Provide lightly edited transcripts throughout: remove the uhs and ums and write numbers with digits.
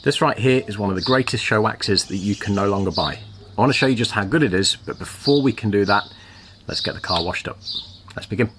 This right here is one of the greatest show waxes that you can no longer buy. I want to show you just how good it is, but before we can do that, let's get the car washed up. Let's begin.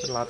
Good luck.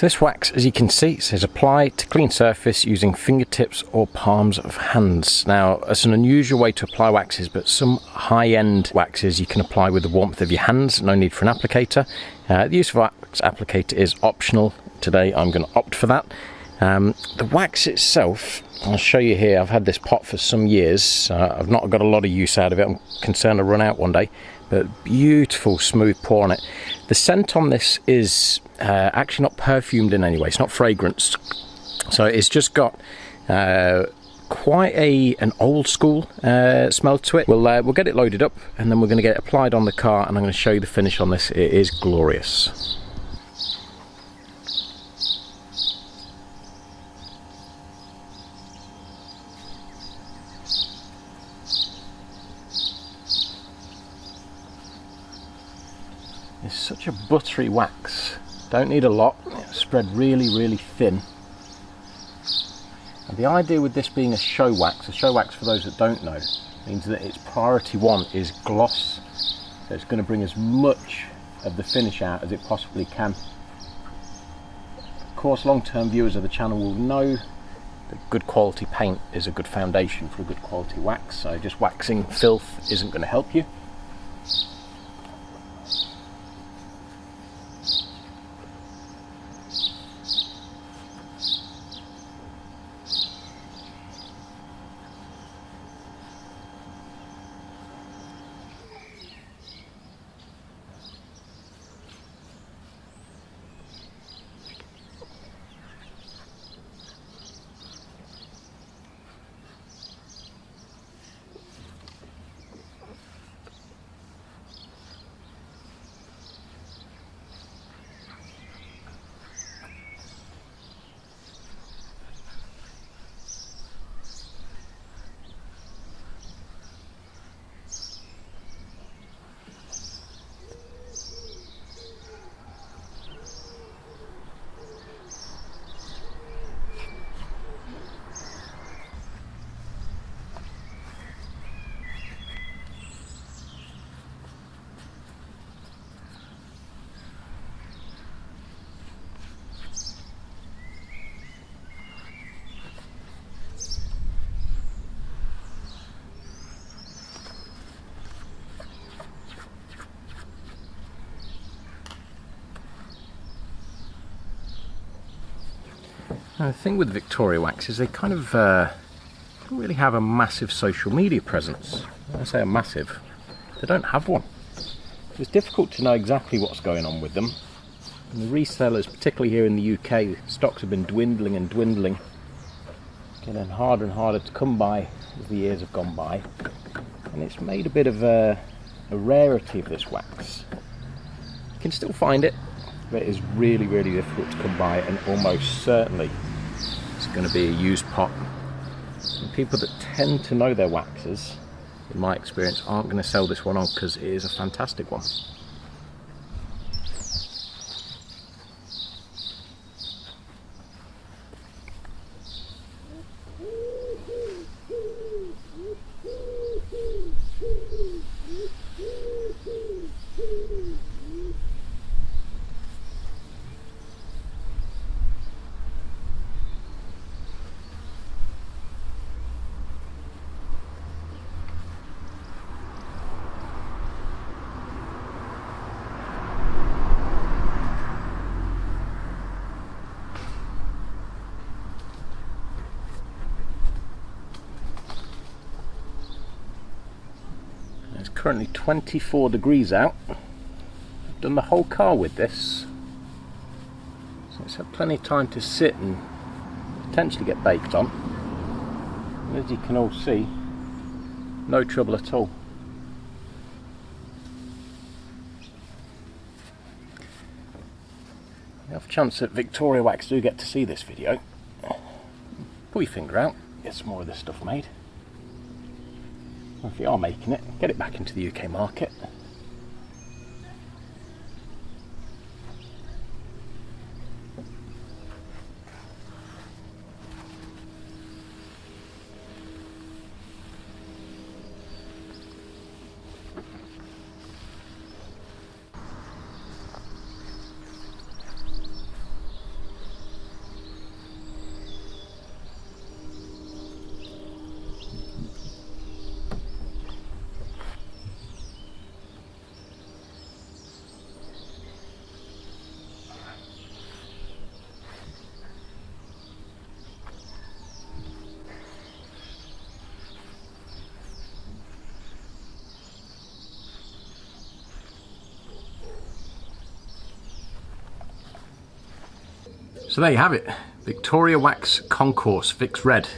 this wax, as you can see, it says apply to clean surface using fingertips or palms of hands. Now, it's an unusual way to apply waxes, but some high-end waxes you can apply with the warmth of your hands, no need for an applicator. The use of a wax applicator is optional. Today I'm going to opt for that. The wax itself, I'll show you here. I've had this pot for some years. I've not got a lot of use out of it. I'm concerned I'll run out one day. But beautiful smooth pour on it. The scent on this is actually not perfumed in any way. It's not fragranced. So it's just got quite an old school smell to it. We'll get it loaded up and then we're going to get it applied on the car, and I'm going to show you the finish on this. It is glorious. It's such a buttery wax. Don't need a lot. It's spread really thin. And the idea with this being a show wax for those that don't know, means that its priority one is gloss. So it's going to bring as much of the finish out as it possibly can. Of course, long-term viewers of the channel will know that good quality paint is a good foundation for a good quality wax. So just waxing filth isn't going to help you. Now, the thing with Victoria Wax is they kind of don't really have a massive social media presence. When I say a massive, they don't have one. It's difficult to know exactly what's going on with them. And the resellers, particularly here in the UK, stocks have been dwindling and dwindling, getting harder and harder to come by as the years have gone by. And it's made a bit of a rarity of this wax. You can still find it, but it is really difficult to come by, and almost certainly it's going to be a used pot. And people that tend to know their waxes, in my experience, aren't going to sell this one on because it is a fantastic one. It's currently 24 degrees out. I've done the whole car with this, so it's had plenty of time to sit and potentially get baked on. And as you can all see, no trouble at all. The off chance that Victoria Wax do get to see this video, pull your finger out, get some more of this stuff made. Or if you are making it, get it back into the UK market. So there you have it, Victoria Wax Concours Fix Red.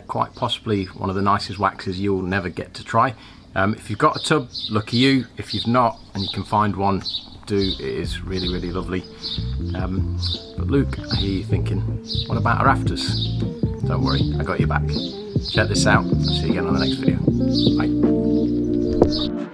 Quite possibly one of the nicest waxes you'll never get to try. If you've got a tub, lucky you. If you've not and you can find one, do. It is really, really lovely. But Luke, I hear you thinking, what about our afters? Don't worry, I got your back. Check this out. I'll see you again on the next video. Bye.